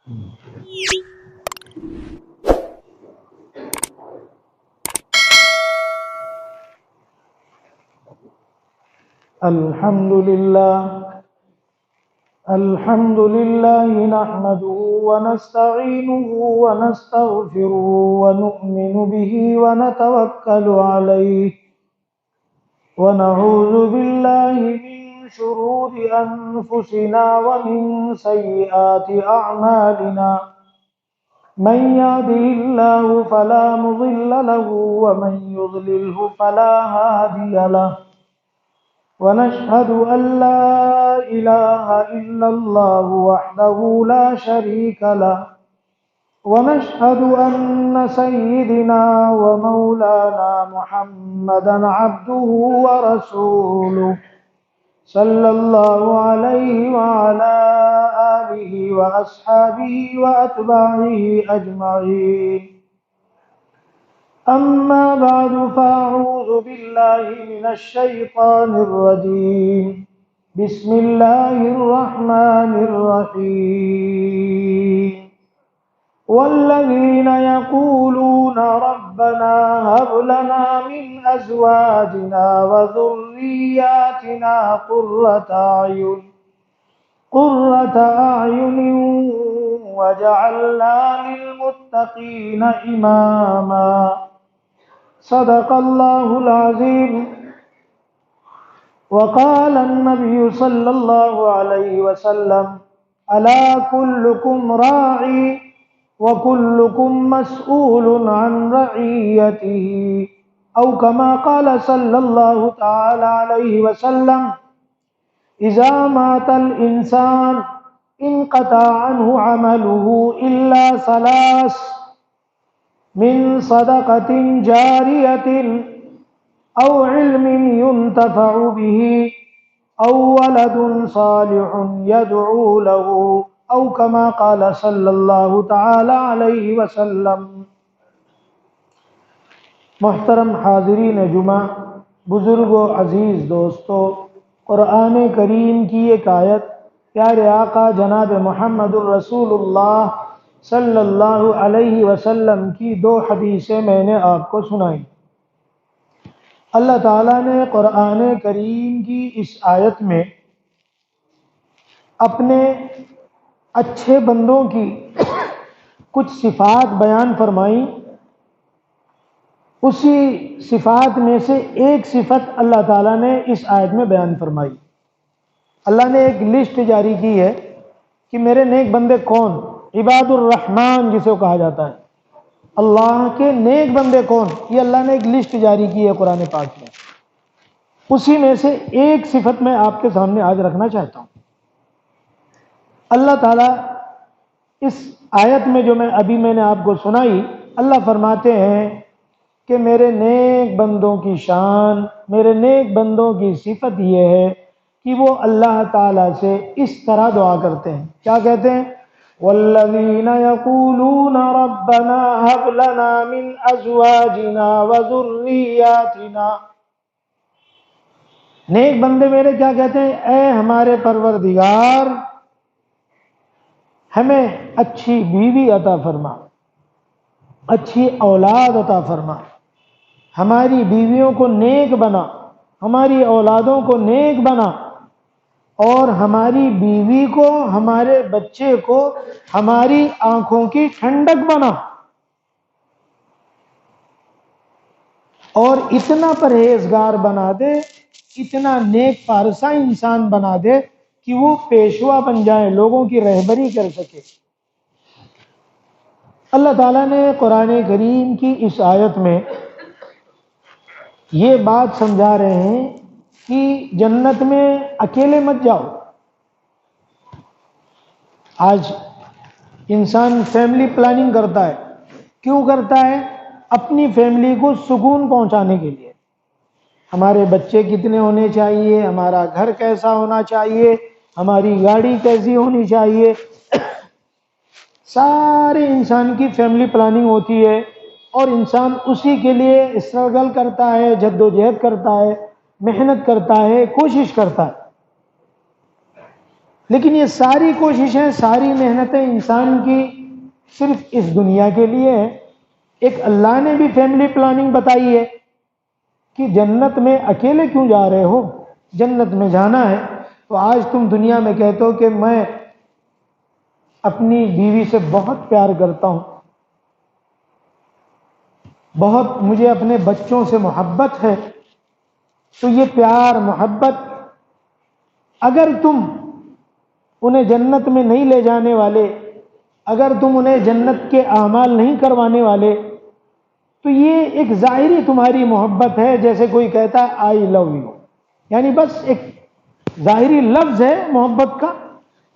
الحمد لله نحمده ونستعينه ونستغفره ونؤمن به ونتوكل عليه ونعوذ بالله من شرور أنفسنا ومن سيئات أعمالنا من يهده الله فلا مضل له ومن يضلله فلا هادي له ونشهد أن لا إله إلا الله وحده لا شريك له ونشهد أن سيدنا ومولانا محمدا عبده ورسوله صلى الله عليه وعلى آله وأصحابه وأتباعه أجمعين. أما بعد فأعوذ بالله من الشيطان الرجيم. بسم الله الرحمن الرحيم. والذين يقولون ربنا هب لنا من أزواجنا وذرياتنا قرة أعين وجعلنا للمتقين إماما. صدق الله العظيم. وقال النبي صلى الله عليه وسلم ألا كلكم راعي وكلكم مسؤول عن رعيته أو كما قال صلى الله تعالى عليه وسلم إذا مات الإنسان انقطع عنه عمله إلا ثلاث من صدقة جارية أو علم ينتفع به أو ولد صالح يدعو له أو كما قال صلی اللہ تعالی علیہ وسلم. محترم حاضرین جمعہ، بزرگ و عزیز دوستو، قرآن کریم کی ایک آیت پیارے آقا جناب محمد الرسول اللہ صلی اللہ علیہ وسلم کی دو حدیثیں میں نے آپ کو سنائیں. اللہ تعالیٰ نے قرآن کریم کی اس آیت میں اپنے اچھے بندوں کی کچھ صفات بیان فرمائیں. اسی صفات میں سے ایک صفت اللہ تعالیٰ نے اس آیت میں بیان فرمائی. اللہ نے ایک لسٹ جاری کی ہے کہ میرے نیک بندے کون، عباد الرحمن جسے کہا جاتا ہے، اللہ کے نیک بندے کون، یہ اللہ نے ایک لسٹ جاری کی ہے قرآن پاک میں. اسی میں سے ایک صفت میں آپ کے سامنے آج رکھنا چاہتا ہوں. اللہ تعالیٰ اس آیت میں جو میں نے آپ کو سنائی، اللہ فرماتے ہیں کہ میرے نیک بندوں کی شان، میرے نیک بندوں کی صفت یہ ہے کہ وہ اللہ تعالیٰ سے اس طرح دعا کرتے ہیں. کیا کہتے ہیں؟ والذین یقولون ربنا هب لنا من ازواجنا وذریاتنا. نیک بندے میرے کیا کہتے ہیں؟ اے ہمارے پروردگار، ہمیں اچھی بیوی عطا فرما، اچھی اولاد عطا فرما، ہماری بیویوں کو نیک بنا، ہماری اولادوں کو نیک بنا، اور ہماری بیوی کو، ہمارے بچے کو ہماری آنکھوں کی ٹھنڈک بنا، اور اتنا پرہیزگار بنا دے، اتنا نیک پارسا انسان بنا دے کہ وہ پیشوا بن جائے، لوگوں کی رہبری کر سکے. اللہ تعالیٰ نے قرآن کریم کی اس آیت میں یہ بات سمجھا رہے ہیں کہ جنت میں اکیلے مت جاؤ. آج انسان فیملی پلاننگ کرتا ہے. کیوں کرتا ہے؟ اپنی فیملی کو سکون پہنچانے کے لیے. ہمارے بچے کتنے ہونے چاہیے، ہمارا گھر کیسا ہونا چاہیے، ہماری گاڑی کیسی ہونی چاہیے. سارے انسان کی فیملی پلاننگ ہوتی ہے، اور انسان اسی کے لیے اسٹرگل کرتا ہے، جد و جہد کرتا ہے، محنت کرتا ہے، کوشش کرتا ہے. لیکن یہ ساری کوششیں، ساری محنتیں انسان کی صرف اس دنیا کے لیے ہیں۔ ایک اللہ نے بھی فیملی پلاننگ بتائی ہے کہ جنت میں اکیلے کیوں جا رہے ہو، جنت میں جانا ہے۔ تو آج تم دنیا میں کہتے ہو کہ میں اپنی بیوی سے بہت پیار کرتا ہوں، بہت مجھے اپنے بچوں سے محبت ہے، تو یہ پیار محبت اگر تم انہیں جنت میں نہیں لے جانے والے، اگر تم انہیں جنت کے اعمال نہیں کروانے والے، تو یہ ایک ظاہری تمہاری محبت ہے، جیسے کوئی کہتا ہے آئی لو یو، یعنی بس ایک ظاہری لفظ ہے محبت کا،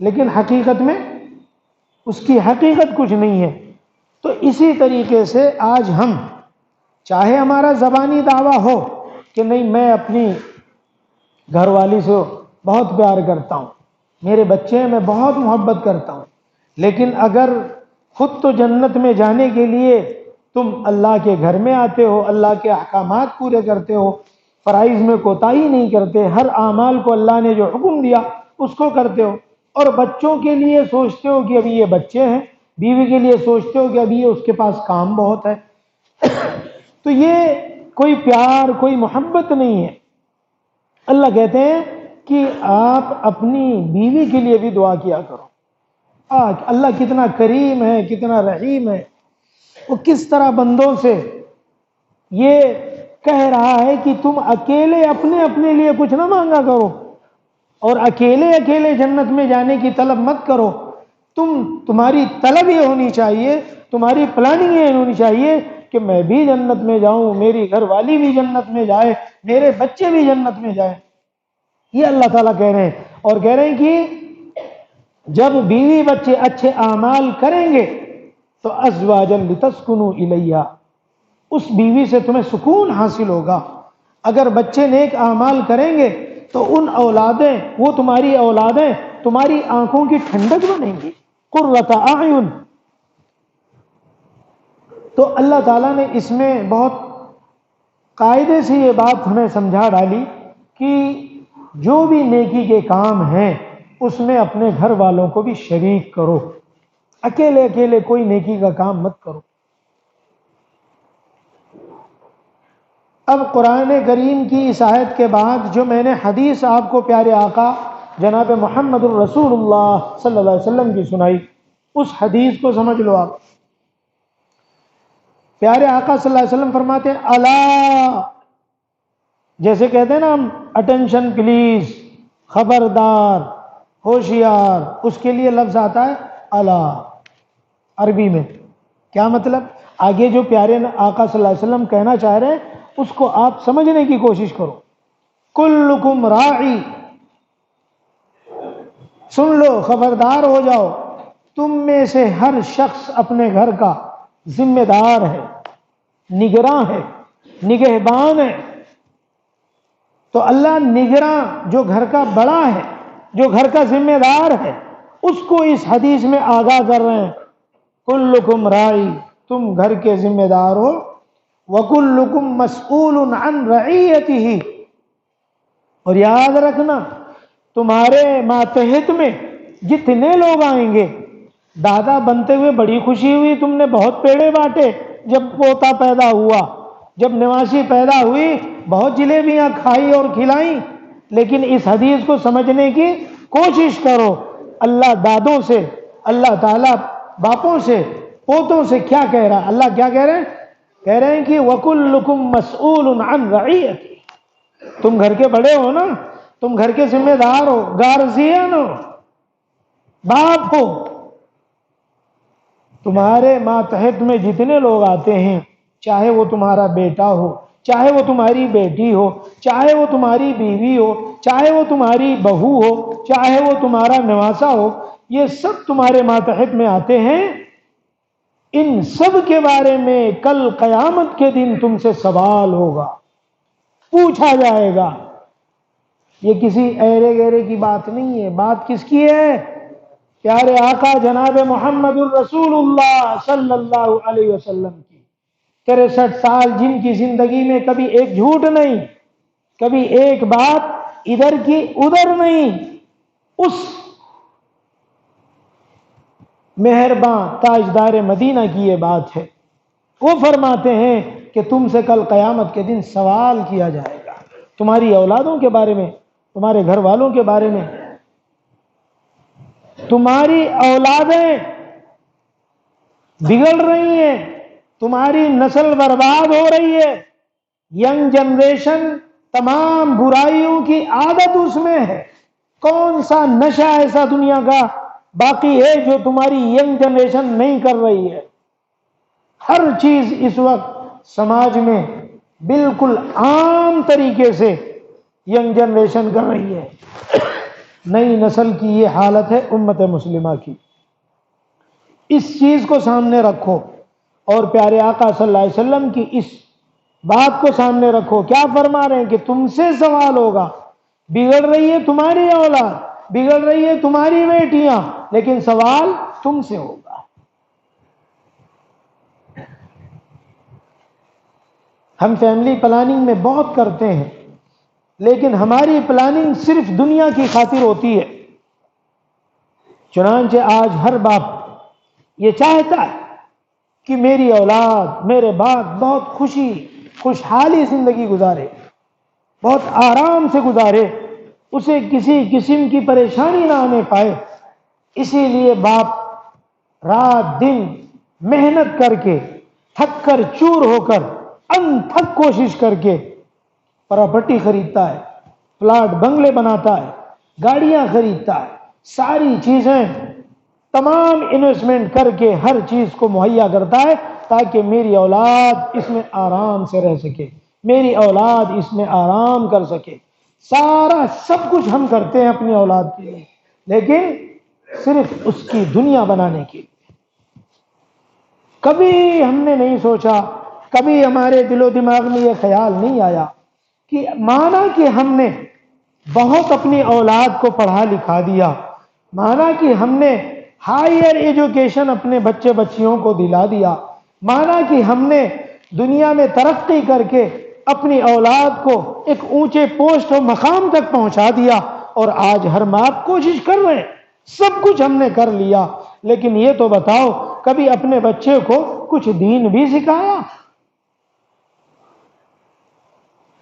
لیکن حقیقت میں اس کی حقیقت کچھ نہیں ہے۔ تو اسی طریقے سے آج ہم چاہے ہمارا زبانی دعویٰ ہو کہ نہیں میں اپنی گھر والی سے بہت پیار کرتا ہوں، میرے بچے ہیں میں بہت محبت کرتا ہوں، لیکن اگر خود تو جنت میں جانے کے لیے تم اللہ کے گھر میں آتے ہو، اللہ کے احکامات پورے کرتے ہو، فرائض میں کوتاہی نہیں کرتے، ہر اعمال کو اللہ نے جو حکم دیا اس کو کرتے ہو، اور بچوں کے لیے سوچتے ہو کہ ابھی یہ بچے ہیں، بیوی کے لیے سوچتے ہو کہ ابھی یہ اس کے پاس کام بہت ہے، تو یہ کوئی پیار، کوئی محبت نہیں ہے۔ اللہ کہتے ہیں کہ آپ اپنی بیوی کے لیے بھی دعا کیا کرو۔ اللہ کتنا کریم ہے، کتنا رحیم ہے، وہ کس طرح بندوں سے یہ کہہ رہا ہے کہ تم اکیلے اپنے لیے کچھ نہ مانگا کرو، اور اکیلے جنت میں جانے کی طلب مت کرو۔ تمہاری طلب یہ ہونی چاہیے، تمہاری پلاننگ یہ ہونی چاہیے کہ میں بھی جنت میں جاؤں، میری گھر والی بھی جنت میں جائے، میرے بچے بھی جنت میں جائیں۔ یہ اللہ تعالیٰ کہہ رہے ہیں، اور کہہ رہے ہیں کہ جب بیوی بچے اچھے اعمال کریں گے تو ازواجا لتسکنوا الیہا، اس بیوی سے تمہیں سکون حاصل ہوگا۔ اگر بچے نیک اعمال کریں گے تو ان اولادیں، وہ تمہاری اولادیں تمہاری آنکھوں کی ٹھنڈک بنیں گی، قرۃ اعین۔ تو اللہ تعالیٰ نے اس میں بہت قاعدے سے یہ بات ہمیں سمجھا ڈالی کہ جو بھی نیکی کے کام ہیں اس میں اپنے گھر والوں کو بھی شریک کرو، اکیلے کوئی نیکی کا کام مت کرو۔ اب قرآن کریم کی اس آیت کے بعد جو میں نے حدیث آپ کو پیارے آقا جناب محمد الرسول اللہ صلی اللہ علیہ وسلم کی سنائی، اس حدیث کو سمجھ لو آپ۔ پیارے آقا صلی اللہ علیہ وسلم فرماتے ہیں الا، جیسے کہتے ہیں نا ہم اٹینشن پلیز، خبردار، ہوشیار، اس کے لیے لفظ آتا ہے الا عربی میں۔ کیا مطلب؟ آگے جو پیارے آقا صلی اللہ علیہ وسلم کہنا چاہ رہے ہیں اس کو آپ سمجھنے کی کوشش کرو۔ کلکم راعی، سن لو، خبردار ہو جاؤ، تم میں سے ہر شخص اپنے گھر کا ذمہ دار ہے، نگراں ہے، نگہبان ہے۔ تو اللہ نگراں، جو گھر کا بڑا ہے، جو گھر کا ذمہ دار ہے، اس کو اس حدیث میں آگاہ کر رہے ہیں، کلکم راعی، تم گھر کے ذمہ دار ہو، وَكُلُّكُمْ مَسْئُولٌ عَنْ رَعِيَّتِهِ، اور یاد رکھنا تمہارے ماتحت میں جتنے لوگ آئیں گے، دادا بنتے ہوئے بڑی خوشی ہوئی، تم نے بہت پیڑے بانٹے، جب پوتا پیدا ہوا، جب نواسی پیدا ہوئی، بہت جلیبیاں کھائی اور کھلائیں، لیکن اس حدیث کو سمجھنے کی کوشش کرو۔ اللہ دادوں سے، اللہ تعالیٰ باپوں سے، پوتوں سے کیا کہہ رہا ہے؟ اللہ کیا کہہ رہے ہیں؟ کہہ رہے ہیں کہ وَكُلُّكُمْ مَسْئُولٌ عَنْ رَعِيَّتِهِ، تم گھر کے بڑے ہو نا، تم گھر کے ذمہ دار ہو، گارجین ہو، باپ ہو، تمہارے ماتحت میں جتنے لوگ آتے ہیں، چاہے وہ تمہارا بیٹا ہو، چاہے وہ تمہاری بیٹی ہو، چاہے وہ تمہاری بیوی ہو، چاہے وہ تمہاری بہو ہو، چاہے وہ تمہارا نواسا ہو، یہ سب تمہارے ماتحت میں آتے ہیں۔ ان سب کے بارے میں کل قیامت کے دن تم سے سوال ہوگا، پوچھا جائے گا۔ یہ کسی ایرے گیرے کی بات نہیں ہے، بات کس کی ہے؟ پیارے آقا جناب محمد الرسول اللہ صلی اللہ علیہ وسلم کی۔ 63 سال جن کی زندگی میں کبھی ایک جھوٹ نہیں، کبھی ایک بات ادھر کی ادھر نہیں، اس مہرباں تاجدار مدینہ کی یہ بات ہے. وہ فرماتے ہیں کہ تم سے کل قیامت کے دن سوال کیا جائے گا، تمہاری اولادوں کے بارے میں، تمہارے گھر والوں کے بارے میں. تمہاری اولادیں بگڑ رہی ہیں، تمہاری نسل برباد ہو رہی ہے. ینگ جنریشن تمام برائیوں کی عادت اس میں ہے. کون سا نشہ ایسا دنیا کا باقی ہے جو تمہاری ینگ جنریشن نہیں کر رہی ہے؟ ہر چیز اس وقت سماج میں بالکل عام طریقے سے ینگ جنریشن کر رہی ہے. نئی نسل کی یہ حالت ہے امت مسلمہ کی. اس چیز کو سامنے رکھو اور پیارے آقا صلی اللہ علیہ وسلم کی اس بات کو سامنے رکھو. کیا فرما رہے ہیں کہ تم سے سوال ہوگا. بگڑ رہی ہے تمہاری اولاد، بگڑ رہی ہے تمہاری بیٹیاں، لیکن سوال تم سے ہوگا. ہم فیملی پلاننگ میں بہت کرتے ہیں، لیکن ہماری پلاننگ صرف دنیا کی خاطر ہوتی ہے. چنانچہ آج ہر باپ یہ چاہتا ہے کہ میری اولاد، میرے بعد بہت خوشحالی زندگی گزارے، بہت آرام سے گزارے، اسے کسی قسم کی پریشانی نہ آنے پائے. اسی لیے باپ رات دن محنت کر کے، تھک کر چور ہو کر، انتھک کوشش کر کے پراپرٹی خریدتا ہے، پلاٹ بنگلے بناتا ہے، گاڑیاں خریدتا ہے، ساری چیزیں تمام انویسٹمنٹ کر کے ہر چیز کو مہیا کرتا ہے تاکہ میری اولاد اس میں آرام سے رہ سکے، میری اولاد اس میں آرام کر سکے. سارا سب کچھ ہم کرتے ہیں اپنی اولاد کے لیے، لیکن صرف اس کی دنیا بنانے کے لیے. کبھی ہم نے نہیں سوچا، کبھی ہمارے دل و دماغ میں یہ خیال نہیں آیا کہ مانا کہ ہم نے بہت اپنی اولاد کو پڑھا لکھا دیا، مانا کہ ہم نے ہائر ایجوکیشن اپنے بچے بچیوں کو دلا دیا، مانا کہ ہم نے دنیا میں ترقی کر کے اپنی اولاد کو ایک اونچے پوسٹ و مقام تک پہنچا دیا، اور آج ہر باپ کوشش کر رہے ہیں، سب کچھ ہم نے کر لیا، لیکن یہ تو بتاؤ کبھی اپنے بچے کو کچھ دین بھی سکھایا؟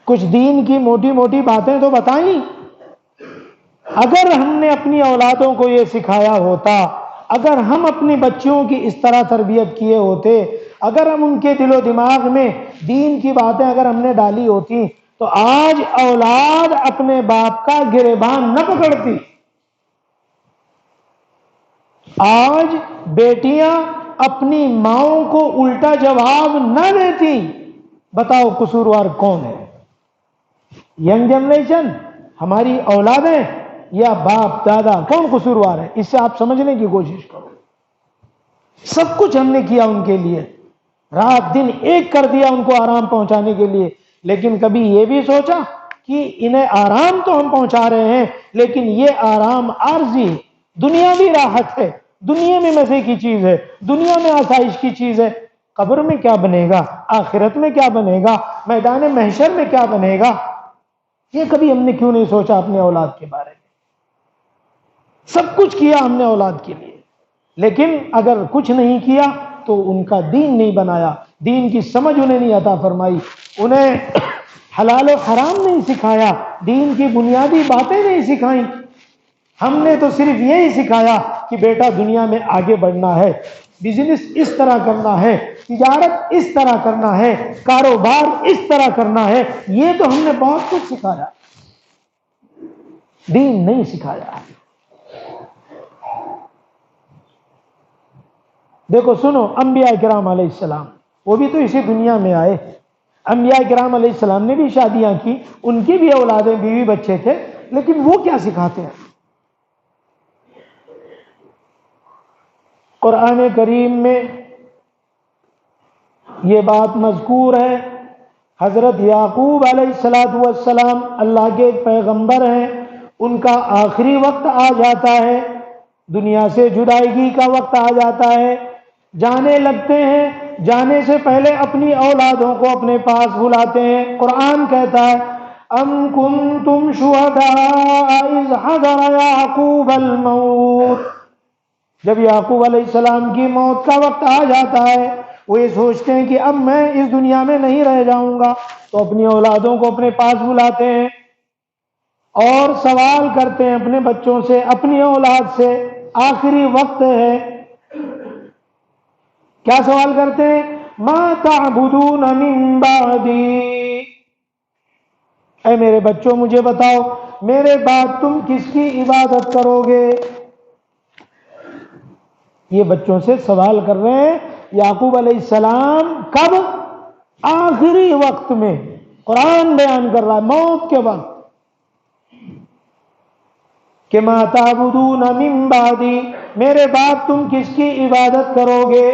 کچھ دین کی موٹی موٹی باتیں تو بتائیں. اگر ہم نے اپنی اولادوں کو یہ سکھایا ہوتا، اگر ہم اپنی بچیوں کی اس طرح تربیت کیے ہوتے، اگر ہم ان کے دل و دماغ میں دین کی باتیں اگر ہم نے ڈالی ہوتی، تو آج اولاد اپنے باپ کا گریبان نہ پکڑتی، آج بیٹیاں اپنی ماؤں کو الٹا جواب نہ دیتی. بتاؤ قصوروار کون ہے؟ ینگ جنریشن، ہماری اولادیں، یا باپ دادا؟ کون قصوروار ہے؟ اس سے آپ سمجھنے کی کوشش کرو. سب کچھ ہم نے کیا ان کے لیے، رات دن ایک کر دیا ان کو آرام پہنچانے کے لیے، لیکن کبھی یہ بھی سوچا کہ انہیں آرام تو ہم پہنچا رہے ہیں، لیکن یہ آرام عارضی، دنیاوی راحت ہے، دنیا میں مزے کی چیز ہے، دنیا میں آسائش کی چیز ہے. قبر میں کیا بنے گا؟ آخرت میں کیا بنے گا؟ میدان محشر میں کیا بنے گا؟ یہ کبھی ہم نے کیوں نہیں سوچا اپنے اولاد کے بارے میں؟ سب کچھ کیا ہم نے اولاد کے لیے، لیکن اگر کچھ نہیں کیا تو ان کا دین نہیں بنایا، دین کی سمجھ انہیں نہیں عطا فرمائی، انہیں حلال و حرام نہیں سکھایا، دین کی بنیادی باتیں نہیں سکھائیں. ہم نے تو صرف یہی سکھایا کہ بیٹا دنیا میں آگے بڑھنا ہے، بزنس اس طرح کرنا ہے، تجارت اس طرح کرنا ہے، کاروبار اس طرح کرنا ہے. یہ تو ہم نے بہت کچھ سکھایا، دین نہیں سکھایا. دیکھو سنو، انبیاء کرام علیہ السلام وہ بھی تو اسی دنیا میں آئے. انبیاء کرام علیہ السلام نے بھی شادیاں کی، ان کی بھی اولادیں، بیوی بچے تھے، لیکن وہ کیا سکھاتے ہیں؟ قرآن کریم میں یہ بات مذکور ہے. حضرت یعقوب علیہ السلام اللہ کے ایک پیغمبر ہیں، ان کا آخری وقت آ جاتا ہے، دنیا سے جدائیگی کا وقت آ جاتا ہے، جانے لگتے ہیں، جانے سے پہلے اپنی اولادوں کو اپنے پاس بلاتے ہیں. قرآن کہتا ہے ام کنتم شہداء اذ حضر یعقوب الموت جب یعقوب علیہ السلام کی موت کا وقت آ جاتا ہے، وہ یہ سوچتے ہیں کہ اب میں اس دنیا میں نہیں رہ جاؤں گا، تو اپنی اولادوں کو اپنے پاس بلاتے ہیں اور سوال کرتے ہیں اپنے بچوں سے، اپنی اولاد سے، آخری وقت ہے، کیا سوال کرتے ہیں؟ ما تعبدون من بعدی، اے میرے بچوں مجھے بتاؤ میرے بعد تم کس کی عبادت کرو گے؟ یہ بچوں سے سوال کر رہے ہیں یعقوب علیہ السلام، کب؟ آخری وقت میں۔ قرآن بیان کر رہا ہے موت کے وقت کہ ما تعبدون من بعدی، میرے بعد تم کس کی عبادت کرو گے؟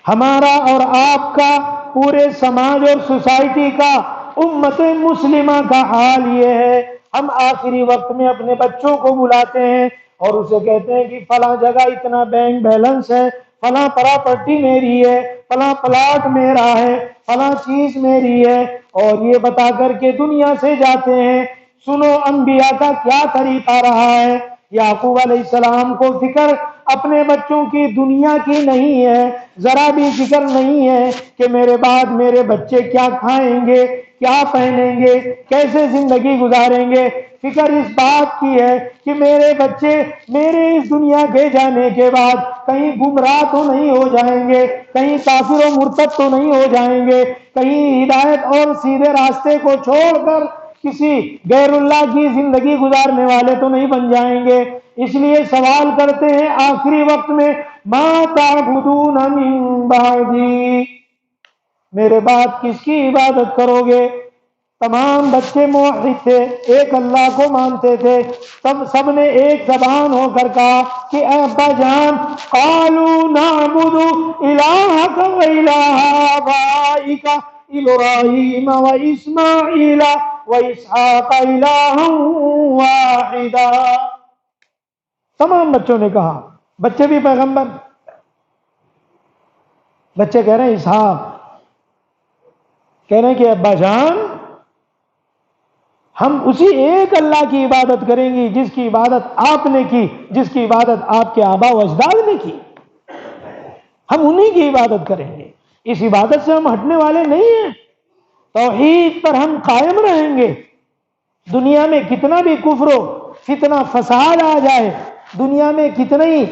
ہمارا اور آپ کا، پورے سماج اور سوسائٹی کا، امت مسلمہ کا حال یہ ہے، ہم آخری وقت میں اپنے بچوں کو بلاتے ہیں اور اسے کہتے ہیں کہ فلاں جگہ اتنا بینک بیلنس ہے، فلاں پراپرٹی میری ہے، فلاں پلاٹ میرا ہے، فلاں چیز میری ہے، اور یہ بتا کر کے دنیا سے جاتے ہیں۔ سنو انبیاء کا کیا طریقہ رہا ہے۔ یعقوب علیہ السلام کو فکر اپنے بچوں کی دنیا کی نہیں ہے، ذرا بھی فکر نہیں ہے کہ میرے بعد میرے بچے کیا کھائیں گے، کیا پہنیں گے، کیسے زندگی گزاریں گے۔ فکر اس بات کی ہے کہ میرے بچے میرے اس دنیا کے جانے کے بعد کہیں گمراہ تو نہیں ہو جائیں گے، کہیں کافر و مرتد تو نہیں ہو جائیں گے، کہیں ہدایت اور سیدھے راستے کو چھوڑ کر کسی غیر اللہ کی زندگی گزارنے والے تو نہیں بن جائیں گے۔ اس لیے سوال کرتے ہیں آخری وقت میں، ما تعبدون من بعدی، میرے بعد کس کی عبادت کرو گے؟ تمام بچے موحد تھے، ایک اللہ کو مانتے تھے، سب نے ایک زبان ہو کر کہا کہ اے ابا جان، قالوا نعبد الہک و الہ آبائک ابراہیم و اسماعیل و اسحاق الہا واحدا۔ تمام بچوں نے کہا، بچے بھی پیغمبر، بچے کہہ رہے ہیں اسحاق، کہہ رہے ہیں کہ ابا جان ہم اسی ایک اللہ کی عبادت کریں گی جس کی عبادت آپ نے کی، جس کی عبادت آپ کے آبا و اجداد نے کی، ہم انہی کی عبادت کریں گے، اس عبادت سے ہم ہٹنے والے نہیں ہیں، توحید پر ہم قائم رہیں گے۔ دنیا میں کتنا بھی کفر و فتنہ فساد آ جائے، دنیا میں کتنے ہی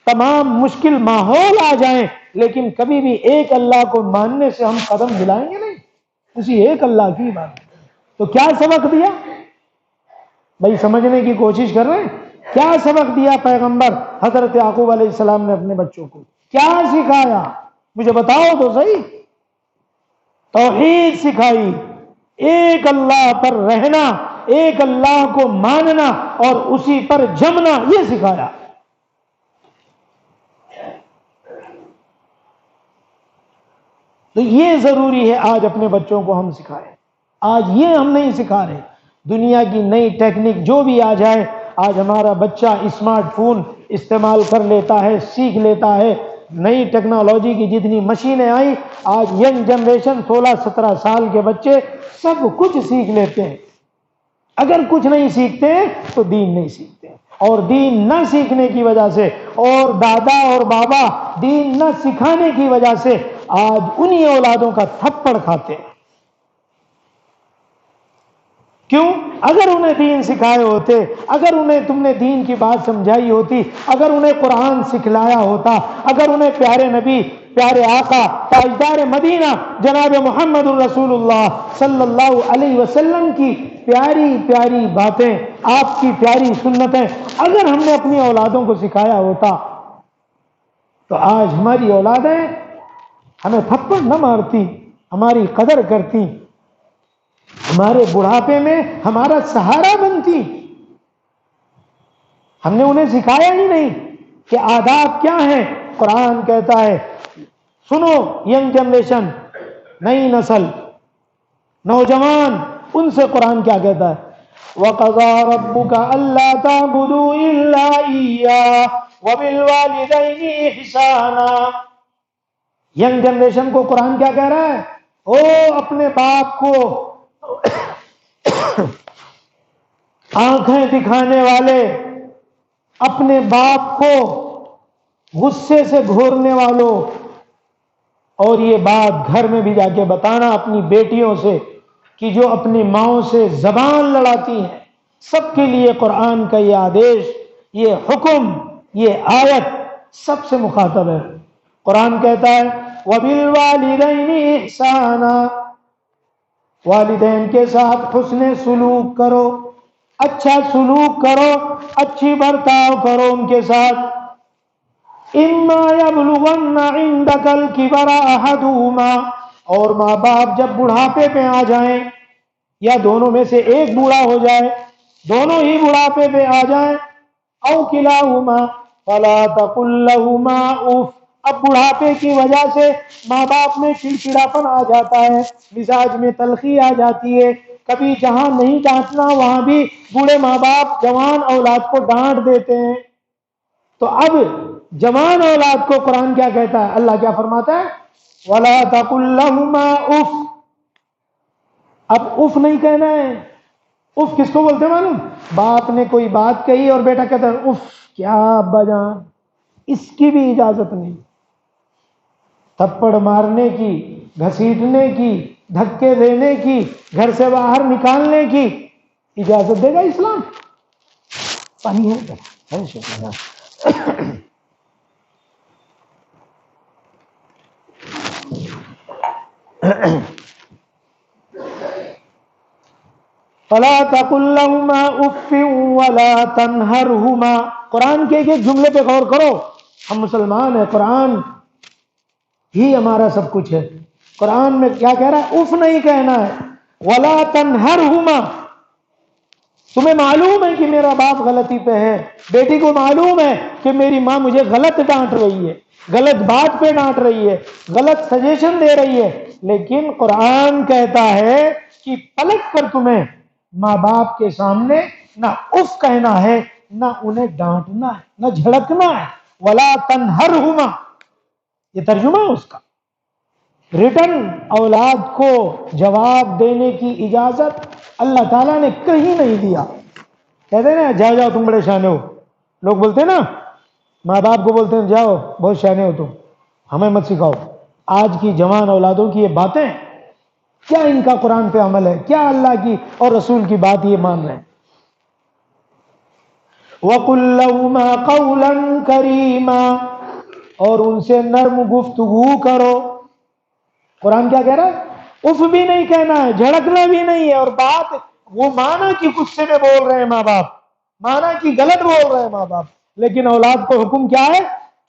تمام مشکل ماحول آ جائیں، لیکن کبھی بھی ایک اللہ کو ماننے سے ہم قدم ہلائیں گے نہیں، اسی ایک اللہ کی عبادت۔ تو کیا سبق دیا بھائی؟ سمجھنے کی کوشش کر رہے ہیں کیا سبق دیا پیغمبر حضرت یعقوب علیہ السلام نے اپنے بچوں کو؟ کیا سکھایا؟ مجھے بتاؤ تو صحیح۔ توحید سکھائی، ایک اللہ پر رہنا، ایک اللہ کو ماننا اور اسی پر جمنا، یہ سکھایا۔ تو یہ ضروری ہے آج اپنے بچوں کو ہم سکھائیں۔ آج یہ ہم نہیں سکھا رہے۔ دنیا کی نئی ٹیکنیک جو بھی آ جائے، آج ہمارا بچہ اسمارٹ فون استعمال کر لیتا ہے، سیکھ لیتا ہے، نئی ٹیکنالوجی کی جتنی مشینیں آئیں، آج ینگ جنریشن 16-17 سال کے بچے سب کچھ سیکھ لیتے ہیں۔ اگر کچھ نہیں سیکھتے تو دین نہیں سیکھتے، اور دین نہ سیکھنے کی وجہ سے، اور دادا اور بابا دین نہ سکھانے کی وجہ سے آج انہی اولادوں کا تھپڑ کھاتے ہیں۔ کیوں؟ اگر انہیں دین سکھائے ہوتے، اگر انہیں تم نے دین کی بات سمجھائی ہوتی، اگر انہیں قرآن سکھلایا ہوتا، اگر انہیں پیارے نبی، پیارے آقا، تاجدار مدینہ جناب محمد الرسول اللہ صلی اللہ علیہ وسلم کی پیاری پیاری باتیں، آپ کی پیاری سنتیں اگر ہم نے اپنی اولادوں کو سکھایا ہوتا، تو آج ہماری اولادیں ہمیں تھپڑ نہ مارتی، ہماری قدر کرتی، ہمارے بڑھاپے میں ہمارا سہارا بنتی۔ ہم نے انہیں سکھایا ہی نہیں کہ آداب کیا ہیں۔ قرآن کہتا ہے، سنو ینگ جنریشن، نئی نسل، نوجوان، ان سے قرآن کیا کہتا ہے؟ وَقَضَىٰ رَبُّكَ أَلَّا تَعْبُدُوا إِلَّا إِيَّاهُ وَبِالْوَالِدَيْنِ إِحْسَانًا۔ ینگ جنریشن کو قرآن کیا کہہ رہا ہے؟ او اپنے باپ کو آنکھیں دکھانے والے، اپنے باپ کو غصے سے گھورنے والوں، اور یہ بات گھر میں بھی جا کے بتانا اپنی بیٹیوں سے کہ جو اپنی ماؤں سے زبان لڑاتی ہیں، سب کے لیے قرآن کا یہ آدیش، یہ حکم، یہ آیت سب سے مخاطب ہے۔ قرآن کہتا ہے وَبِالْوَالِدَيْنِ إِحْسَانًا، والدین کے ساتھ حسن سلوک کرو، اچھا سلوک کرو، اچھی برتاؤ کرو ان کے ساتھ۔ اِمَّا يَبْلُغَنَّ عِندَكَ الْكِبَرَ أَحَدُهُمَا، اور ماں باپ جب بڑھاپے پہ آ جائیں، یا دونوں میں سے ایک بوڑھا ہو جائے، دونوں ہی بڑھاپے پہ آ جائیں، أَوْ كِلَاهُمَا فَلَا تَقُل لَّهُمَا أُفٍّ، اب بڑھاپے کی وجہ سے ماں باپ میں چڑچڑاپن آ جاتا ہے، مزاج میں تلخی آ جاتی ہے، کبھی جہاں نہیں ڈانٹنا وہاں بھی بوڑھے ماں باپ جوان اولاد کو ڈانٹ دیتے ہیں۔ تو اب جوان اولاد کو قرآن کیا کہتا ہے، اللہ کیا فرماتا ہے وَلَا تَقُل لَّهُمَا أُفٍّ، اب اف نہیں کہنا ہے۔ اف کس کو بولتے ہیں معلوم؟ باپ نے کوئی بات کہی اور بیٹا کہتا ہے اف کیا ابا جان، اس کی بھی اجازت نہیں۔ تھپڑ مارنے کی، گھسیٹنے کی، دھکے دینے کی، گھر سے باہر نکالنے کی اجازت دے گا اسلام؟ پانی ہے شکریہ۔ فَلَا تَقُل لَّهُمَا أُفٍّ وَلَا تَنْهَرْهُمَا، قرآن کے ایک جملے پہ غور کرو، ہم مسلمان ہیں، قرآن ہی ہمارا سب کچھ ہے۔ قرآن میں کیا کہہ رہا ہے؟ اف نہیں کہنا ہے، وَلَا تَنْهَرْهُمَا، تمہیں معلوم ہے کہ میرا باپ غلطی پہ ہے، بیٹی کو معلوم ہے کہ میری ماں مجھے غلط ڈانٹ رہی ہے، غلط بات پہ ڈانٹ رہی ہے، غلط سجیشن دے رہی ہے، لیکن قرآن کہتا ہے کہ پلٹ کر تمہیں ماں باپ کے سامنے نہ اف کہنا ہے، نہ انہیں ڈانٹنا ہے، نہ جھڑکنا ہے۔ وَلَا تَنْهَرْهُمَا، یہ ترجمہ ہے اس کا۔ ریٹن اولاد کو جواب دینے کی اجازت اللہ تعالیٰ نے کہیں نہیں دیا۔ کہتے ہیں نا جاؤ جاؤ تم بڑے شانے ہو، لوگ بولتے ہیں نا، ماں باپ کو بولتے ہیں جاؤ بہت شانے ہو تم، ہمیں مت سکھاؤ۔ آج کی جوان اولادوں کی یہ باتیں، کیا ان کا قرآن پہ عمل ہے؟ کیا اللہ کی اور رسول کی بات یہ مان رہے ہیں؟ وَقُلْ لَهُمَا قَوْلًا كَرِيمًا، اور ان سے نرم گفتگو کرو۔ قرآن کیا کہہ رہا ہے؟ اف بھی نہیں کہنا ہے، جھڑکنا بھی نہیں ہے، اور بات وہ مانا کہ غصے میں بول رہے ہیں ماں باپ، مانا کہ غلط بول رہے ہیں ماں باپ، لیکن اولاد کو حکم کیا ہے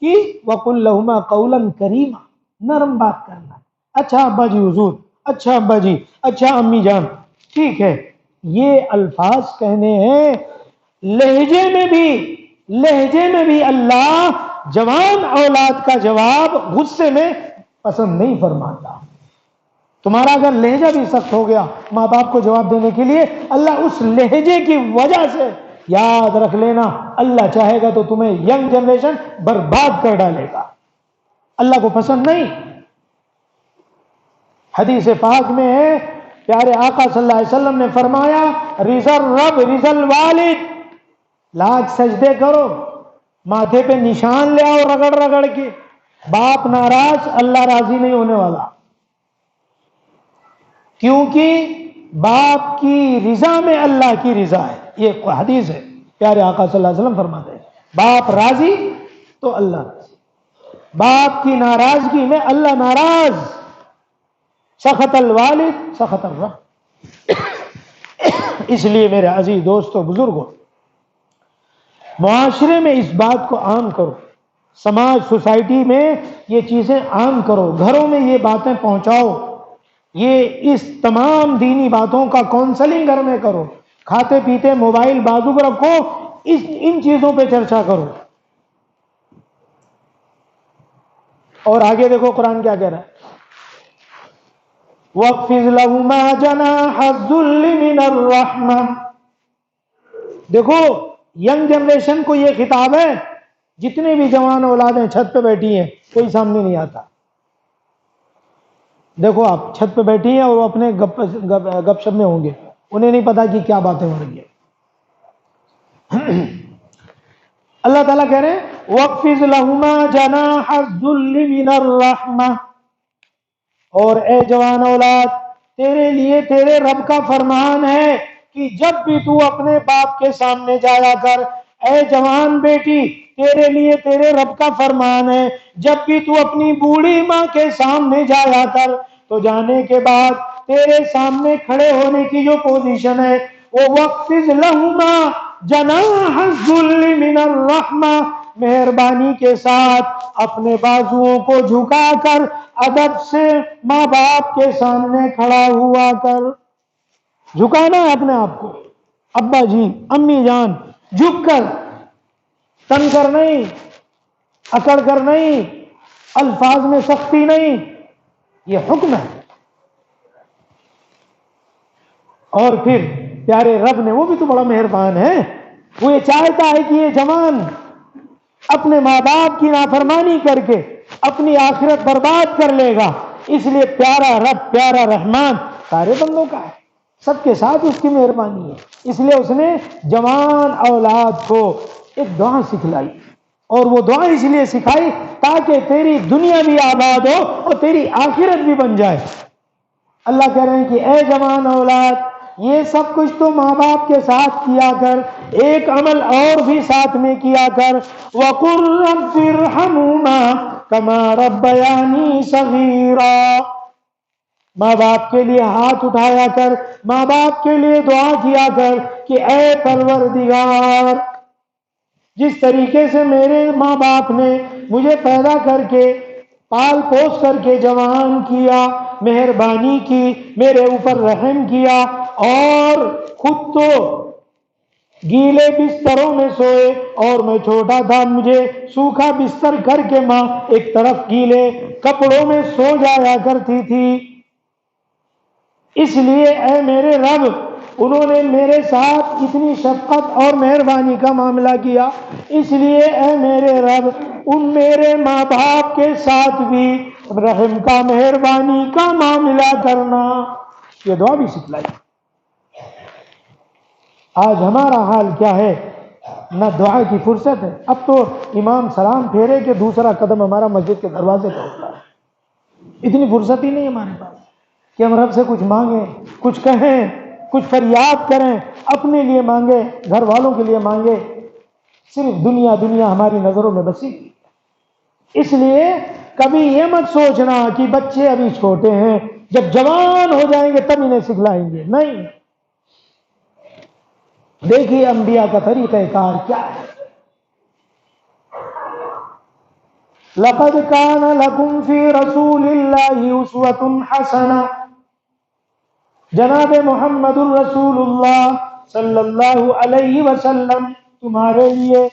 کہ وَقُلْ لَهُمَا قَوْلًا كَرِيمًا، نرم بات کرنا ہے۔ اچھا ابا جی حضور، اچھا ابا جی، اچھا امی جان، ٹھیک ہے، یہ الفاظ کہنے ہیں۔ لہجے میں بھی اللہ جوان اولاد کا جواب غصے میں پسند نہیں فرماتا۔ تمہارا اگر لہجہ بھی سخت ہو گیا ماں باپ کو جواب دینے کے لیے، اللہ اس لہجے کی وجہ سے یاد رکھ لینا، اللہ چاہے گا تو تمہیں ینگ جنریشن برباد کر ڈالے گا، اللہ کو پسند نہیں۔ حدیث پاک میں ہے، پیارے آقا صلی اللہ علیہ وسلم نے فرمایا رضا الرب رضا الوالد، لاکھ سجدے کرو، ماتھے پہ نشان لے آؤ رگڑ رگڑ کے، باپ ناراض اللہ راضی نہیں ہونے والا، کیونکہ باپ کی رضا میں اللہ کی رضا ہے۔ یہ حدیث ہے، پیارے آقا صلی اللہ علیہ وسلم فرماتے ہیں باپ راضی تو اللہ راضی، باپ کی ناراضگی میں اللہ ناراض، سخط الوالد سخط الرب۔ اس لیے میرے عزیز دوستو بزرگوں، معاشرے میں اس بات کو عام کرو، سماج سوسائٹی میں یہ چیزیں عام کرو، گھروں میں یہ باتیں پہنچاؤ، یہ اس تمام دینی باتوں کا کونسلنگ گھر میں کرو، کھاتے پیتے موبائل بازو پر رکھو، ان چیزوں پہ چرچا کرو۔ اور آگے دیکھو قرآن کیا کہہ رہا ہے، وَاخْفِضْ لَهُمَا جَنَاحَ الذُّلِّ مِنَ الرَّحْمَةِ، دیکھو ینگ جنریشن کو یہ خطاب ہے، جتنے بھی جوان اولادیں چھت پہ بیٹھی ہیں کوئی سامنے نہیں آتا، دیکھو آپ چھت پہ بیٹھی ہیں اور وہ اپنے گپ شپ میں ہوں گے، انہیں نہیں پتا کہ کیا باتیں ہو رہی ہیں۔ اللہ تعالیٰ کہہ رہے ہیں وَاخْفِضْ لَهُمَا جَنَاحَ الذُّلِّ مِنَ الرَّحْمَةِ، اور اے جوان اولاد تیرے لیے تیرے رب کا فرمان ہے کہ جب بھی تو اپنے باپ کے سامنے جایا کر، اے جوان بیٹی تیرے لیے تیرے رب کا فرمان ہے جب بھی تو اپنی بوڑھی ماں کے سامنے جایا کر تو جانے کے بعد تیرے سامنے کھڑے ہونے کی جو پوزیشن ہے وہ وَاخْفِضْ لَهُمَا جناح الذل من الرحمہ، مہربانی کے ساتھ اپنے بازوؤں کو جھکا کر ادب سے ماں باپ کے سامنے کھڑا ہوا کر. جھکانا ہے اپنے آپ کو، ابا جی امی جان، جھک کر، تن کر نہیں، اکڑ کر نہیں، الفاظ میں سختی نہیں، یہ حکم ہے. اور پھر پیارے رب نے، وہ بھی تو بڑا مہربان ہے، وہ یہ چاہتا ہے کہ یہ جوان اپنے ماں باپ کی نافرمانی کر کے اپنی آخرت برباد کر لے گا، اس لیے پیارا رب پیارا رحمان سارے بندوں کا ہے، سب کے ساتھ اس کی مہربانی ہے. اس لیے اس نے جوان اولاد کو ایک دعا سکھلائی، اور وہ دعا اس لیے سکھائی تاکہ تیری دنیا بھی آباد ہو اور تیری آخرت بھی بن جائے. اللہ کہہ رہے ہیں کہ اے جوان اولاد یہ سب کچھ تو ماں باپ کے ساتھ کیا کر، ایک عمل اور بھی ساتھ میں کیا کر، وَقُلْ رَبِّ ارْحَمْهُمَا كَمَا رَبَّيَانِي صَغِيرًا. ماں باپ کے لیے ہاتھ اٹھایا کر، ماں باپ کے لیے دعا کیا کر کہ اے پروردگار جس طریقے سے میرے ماں باپ نے مجھے پیدا کر کے پال پوس کر کے جوان کیا، مہربانی کی، میرے اوپر رحم کیا، اور خود تو گیلے بستروں میں سوئے اور میں چھوٹا تھا، مجھے سوکھا بستر کر کے ماں ایک طرف گیلے کپڑوں میں سو جایا کرتی تھی. اس لیے اے میرے رب انہوں نے میرے ساتھ اتنی شفقت اور مہربانی کا معاملہ کیا، اس لیے اے میرے رب ان میرے ماں باپ کے ساتھ بھی رحم کا مہربانی کا معاملہ کرنا. یہ دعا بھی سکھلائی. آج ہمارا حال کیا ہے؟ نہ دعا کی فرصت ہے. اب تو امام سلام پھیرے کہ دوسرا قدم ہمارا مسجد کے دروازے پر ہوتا ہے. اتنی فرصت ہی نہیں ہمارے پاس کہ ہم رب سے کچھ مانگیں، کچھ کہیں، کچھ فریاد کریں، اپنے لیے مانگے، گھر والوں کے لیے مانگے. صرف دنیا دنیا ہماری نظروں میں بسی. اس لیے کبھی یہ مت سوچنا کہ بچے ابھی چھوٹے ہیں، جب جوان ہو جائیں گے تب انہیں سکھلائیں گے. نہیں، دیکھیے انبیاء کا طریقہ کار کیا ہے. لَقَدْ كَانَ لَكُمْ فِي رَسُولِ اللَّهِ أُسْوَةٌ حَسَنَةٌ. جناب محمد الرسول اللہ صلی اللہ علیہ وسلم تمہارے لیے،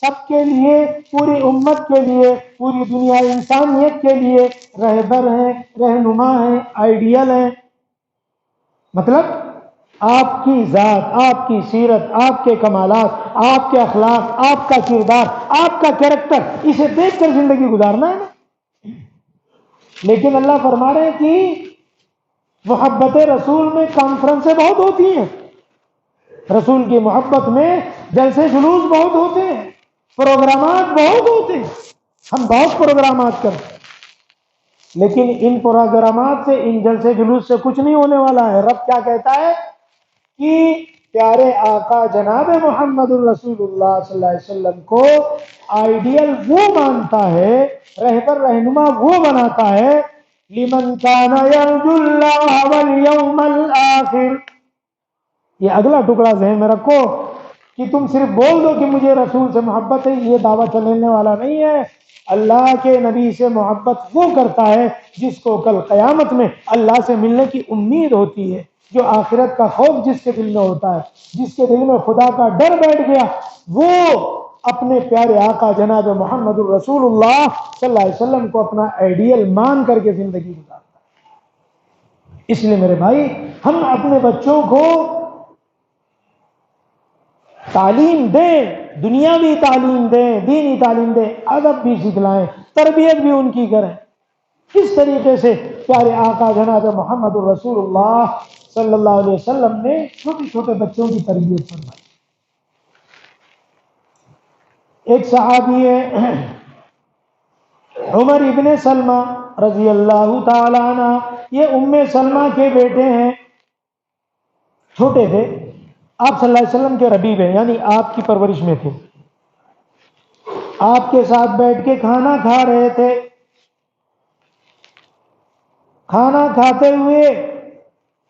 سب کے لیے، پوری امت کے لیے، پوری دنیا انسانیت کے لیے رہبر ہیں، رہنما ہیں، آئیڈیل ہیں. مطلب آپ کی ذات، آپ کی سیرت، آپ کے کمالات، آپ کے اخلاق، آپ کا کردار، آپ کا کیریکٹر، اسے دیکھ کر زندگی گزارنا ہے نا. لیکن اللہ فرما رہے ہیں کہ محبت رسول میں کانفرنسیں بہت ہوتی ہیں، رسول کی محبت میں جلسے جلوس بہت ہوتے ہیں، پروگرامات بہت ہوتے ہیں. ہم بہت پروگرامات کرتے ہیں، لیکن ان پروگرامات سے، ان جلسے جلوس سے کچھ نہیں ہونے والا ہے. رب کیا کہتا ہے کہ پیارے آقا جناب محمد الرسول اللہ صلی اللہ علیہ وسلم کو آئیڈیل وہ مانتا ہے، رہبر رہنما وہ بناتا ہے لمن کان یرجو اللہ والیوم الآخر. یہ اگلا ٹکڑا ذہن میں رکھو کہ تم صرف بول دو کہ مجھے رسول سے محبت ہے، یہ دعویٰ چلنے والا نہیں ہے. اللہ کے نبی سے محبت وہ کرتا ہے جس کو کل قیامت میں اللہ سے ملنے کی امید ہوتی ہے، جو آخرت کا خوف جس کے دل میں ہوتا ہے، جس کے دل میں خدا کا ڈر بیٹھ گیا، وہ اپنے پیارے آقا جناب محمد الرسول اللہ صلی اللہ علیہ وسلم کو اپنا آئیڈیل مان کر کے زندگی گزارتا ہے. اس لیے میرے بھائی ہم اپنے بچوں کو تعلیم دیں، دنیاوی تعلیم دیں، دینی تعلیم دیں، ادب بھی سکھلائیں، تربیت بھی ان کی کریں. کس طریقے سے پیارے آقا جناب محمد الرسول اللہ صلی اللہ علیہ وسلم نے چھوٹے چھوٹے بچوں کی تربیت فرمائی. ایک صحابی ہے عمر ابن سلمہ رضی اللہ تعالی عنہ، یہ ام سلمہ کے بیٹے ہیں، چھوٹے تھے، آپ صلی اللہ علیہ وسلم کے ربیب ہیں، یعنی آپ کی پرورش میں تھے، آپ کے ساتھ بیٹھ کے کھانا کھا رہے تھے، کھانا کھاتے ہوئے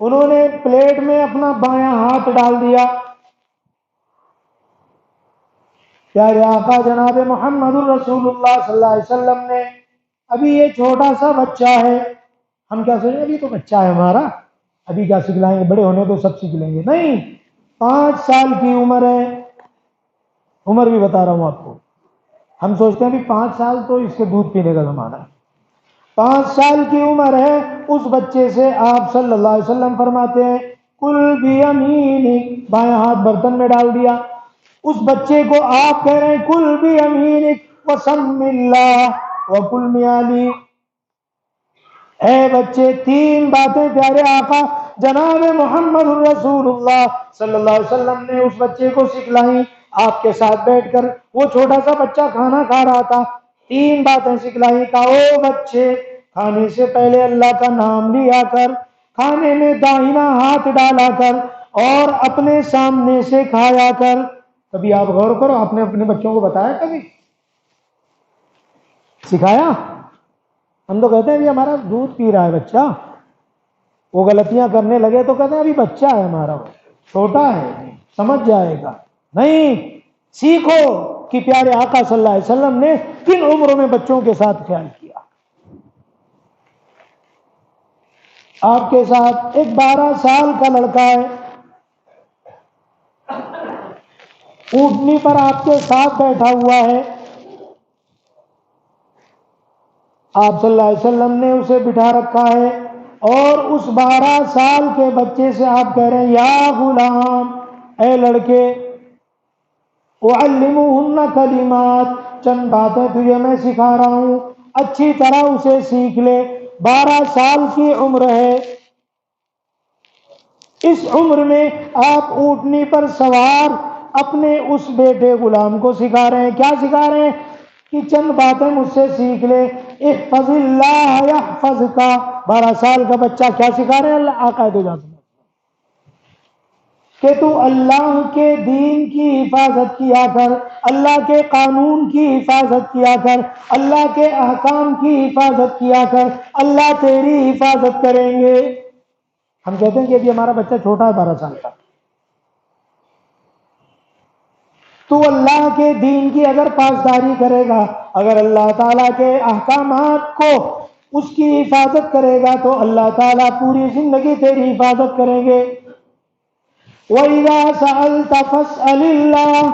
انہوں نے پلیٹ میں اپنا بایاں ہاتھ ڈال دیا، پیارے آقا جناب محمد الرسول اللہ صلی اللہ علیہ وسلم نے، ابھی یہ چھوٹا سا بچہ ہے، ہم کیا سوچیں ابھی تو بچہ ہے ہمارا، ابھی کیا سکھلائیں گے، بڑے ہونے تو سب سیکھ لیں گے، نہیں، 5 سال کی عمر ہے، عمر بھی بتا رہا ہوں آپ کو، ہم سوچتے ہیں بھی 5 سال تو اس کے دودھ پینے کا زمانہ ہے، 5 سال کی عمر ہے، اس بچے سے آپ صلی اللہ علیہ وسلم فرماتے ہیں کل بیمینک، بایاں ہاتھ برتن میں ڈال دیا، اس بچے کو آپ کہہ رہے ہیں کل بیمینک وسم اللہ وکل میالی، اے بچے 3 باتیں پیارے آقا جناب محمد الرسول اللہ صلی اللہ علیہ وسلم نے اس بچے کو سکھلائیں، آپ کے ساتھ بیٹھ کر، وہ چھوٹا سا بچہ کھانا کھا رہا تھا، 3 باتیں سکھلائیں، کہا او بچے کھانے سے پہلے اللہ کا نام لیا کر، کھانے میں داہنا ہاتھ ڈالا کر، اور اپنے سامنے سے کھایا کر۔ کبھی آپ غور کرو، آپ نے اپنے بچوں کو بتایا، کبھی سکھایا؟ ہم تو کہتے ہیں بھی ہمارا دودھ پی رہا ہے بچہ، وہ غلطیاں کرنے لگے تو کہتے ہیں ابھی بچہ ہے ہمارا، چھوٹا ہے سمجھ جائے گا، نہیں، سیکھو کہ پیارے آقا صلی اللہ علیہ وسلم نے کن عمروں میں بچوں کے ساتھ خیال کیا۔ آپ کے ساتھ ایک 12 سال کا لڑکا ہے، اونٹنی پر آپ کے ساتھ بیٹھا ہوا ہے، آپ صلی اللہ علیہ وسلم نے اسے بٹھا رکھا ہے، اور اس 12 سال کے بچے سے آپ کہہ رہے ہیں یا غلام، اے لڑکے، اعلمہن کلمات، چند باتیں تجھے میں سکھا رہا ہوں، اچھی طرح اسے سیکھ لے، 12 سال کی عمر ہے، اس عمر میں آپ اونٹنی پر سوار اپنے اس بیٹے غلام کو سکھا رہے ہیں، کیا سکھا رہے ہیں کہ چند باتیں مجھ سے سیکھ لے، احفظ اللہ یحفظک، 12 سال کا بچہ کیا سکھا رہے ہیں اللہ آقا دو جان کہ تو اللہ کے دین کی حفاظت کیا کر، اللہ کے قانون کی حفاظت کیا کر، اللہ کے احکام کی حفاظت کیا کر، اللہ تیری حفاظت کریں گے۔ ہم کہتے ہیں کہ ابھی ہمارا بچہ چھوٹا ہے 12 سال کا، تو اللہ کے دین کی اگر پاسداری کرے گا، اگر اللہ تعالیٰ کے احکامات کو اس کی حفاظت کرے گا، تو اللہ تعالیٰ پوری زندگی تیری حفاظت کریں گے۔ وَإِذَا سَأَلْتَ فَاسْأَلِ اللَّهَ،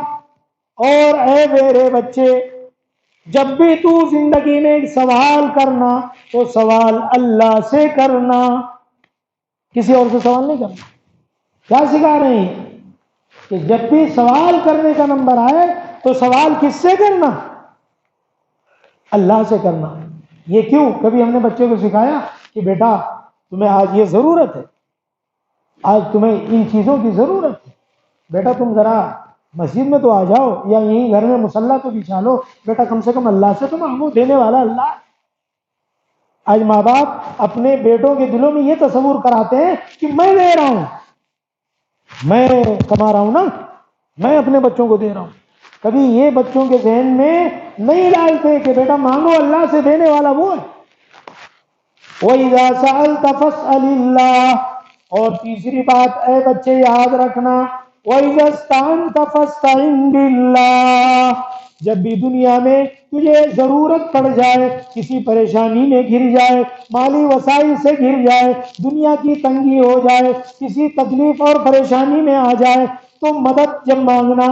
اور اے میرے بچے، جب بھی تو زندگی میں ایک سوال کرنا تو سوال اللہ سے کرنا، کسی اور سے سوال نہیں کرنا۔ کیا سکھا رہے ہیں کہ جب بھی سوال کرنے کا نمبر آئے تو سوال کس سے کرنا؟ اللہ سے کرنا۔ یہ کیوں؟ کبھی ہم نے بچے کو سکھایا کہ بیٹا تمہیں آج یہ ضرورت ہے، آج تمہیں ان چیزوں کی ضرورت ہے، بیٹا تم ذرا مسجد میں تو آ جاؤ، یا یہیں گھر میں مصلی تو بچھا لو، بیٹا کم سے کم اللہ سے تو مانگو، دینے والا اللہ۔ آج ماں باپ اپنے بیٹوں کے دلوں میں یہ تصور کراتے ہیں کہ میں دے رہا ہوں، میں کما رہا ہوں نا، میں اپنے بچوں کو دے رہا ہوں، کبھی یہ بچوں کے ذہن میں نہیں ڈالتے کہ بیٹا مانگو اللہ سے، دینے والا وہ ہے۔ وَإِذَا سَأَلْتَ فَاسْأَلِ اللَّهَ، اور تیسری بات اے بچے یاد رکھنا، وَإِذَا اسْتَعَنْتَ فَاسْتَعِنْ بِاللَّهِ، جب بھی دنیا میں تجھے ضرورت پڑ جائے، کسی پریشانی میں گر جائے، مالی وسائل سے گر جائے، دنیا کی تنگی ہو جائے، کسی تکلیف اور پریشانی میں آ جائے، تو مدد جب مانگنا،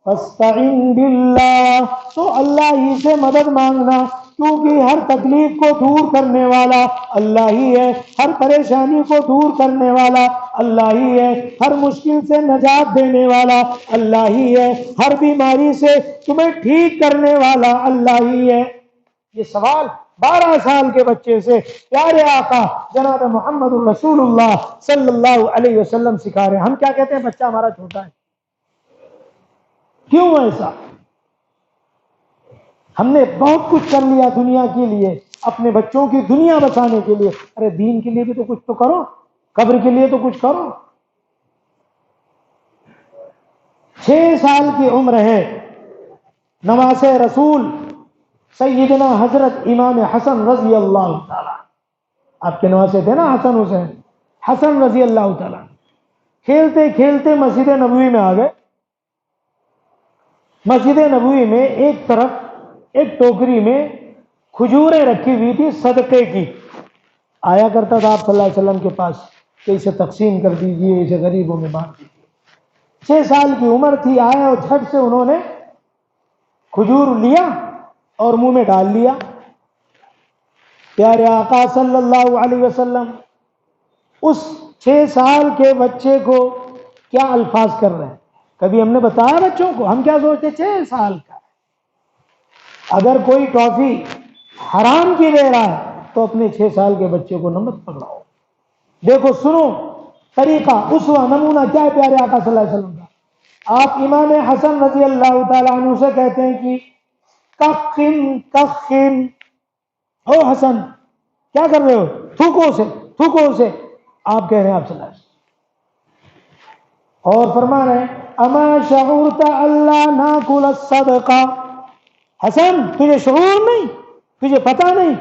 فَاسْتَعِنْ بِاللَّهِ، تو اللہ ہی سے مدد مانگنا، کیونکہ ہر تکلیف کو دور کرنے والا اللہ ہی ہے، ہر پریشانی کو دور کرنے والا اللہ ہی ہے، ہر مشکل سے نجات دینے والا اللہ ہی ہے، ہر بیماری سے تمہیں ٹھیک کرنے والا اللہ ہی ہے۔ یہ سوال 12 سال کے بچے سے پیارے آقا جناب محمد الرسول اللہ صلی اللہ علیہ وسلم سکھا رہے ہیں۔ ہم کیا کہتے ہیں بچہ ہمارا چھوٹا ہے، کیوں ایسا؟ ہم نے بہت کچھ کر لیا دنیا کے لیے، اپنے بچوں کی دنیا بچانے کے لیے، ارے دین کے لیے بھی تو کچھ تو کرو، قبر کے لیے تو کچھ کرو۔ 6 سال کی عمر ہے، نواز رسول سیدنا حضرت امام حسن رضی اللہ تعالی، آپ کے نواسے تھے نا حسن حسین، حسن رضی اللہ تعالی، کھیلتے کھیلتے مسجد نبوی میں آ گئے۔ مسجد نبوی میں ایک طرف ایک ٹوکری میں کھجوریں رکھی ہوئی تھی صدقے کی، آیا کرتا تھا آپ صلی اللہ علیہ وسلم کے پاس کہ اسے تقسیم کر دیجئے، اسے غریبوں میں بانٹ دیجیے۔ 6 سال کی عمر تھی، آیا اور جھٹ سے انہوں نے کھجور لیا اور منہ میں ڈال لیا۔ پیارے آقا صلی اللہ علیہ وسلم اس 6 سال کے بچے کو کیا الفاظ کر رہے ہیں؟ کبھی ہم نے بتایا بچوں کو؟ ہم کیا سوچتے 6 سال کا، اگر کوئی ٹافی حرام کی دے رہا ہے تو اپنے 6 سال کے بچے کو نہ مت پکڑاؤ۔ دیکھو سنو طریقہ، اسوہ نمونہ کیا ہے پیارے آقا صلی اللہ علیہ وسلم کا۔ آپ امام حسن رضی اللہ تعالیٰ عنہ سے کہتے ہیں کہ کخن کخن، او حسن کیا کر رہے ہو، تھوکو سے تھوکو سے، آپ کہہ رہے ہیں آپ صلی اللہ علیہ وسلم، اور فرما رہے ہیں اما شعورت اللہ ناکل الصدقہ، حسن تجھے شعور نہیں، تجھے پتہ نہیں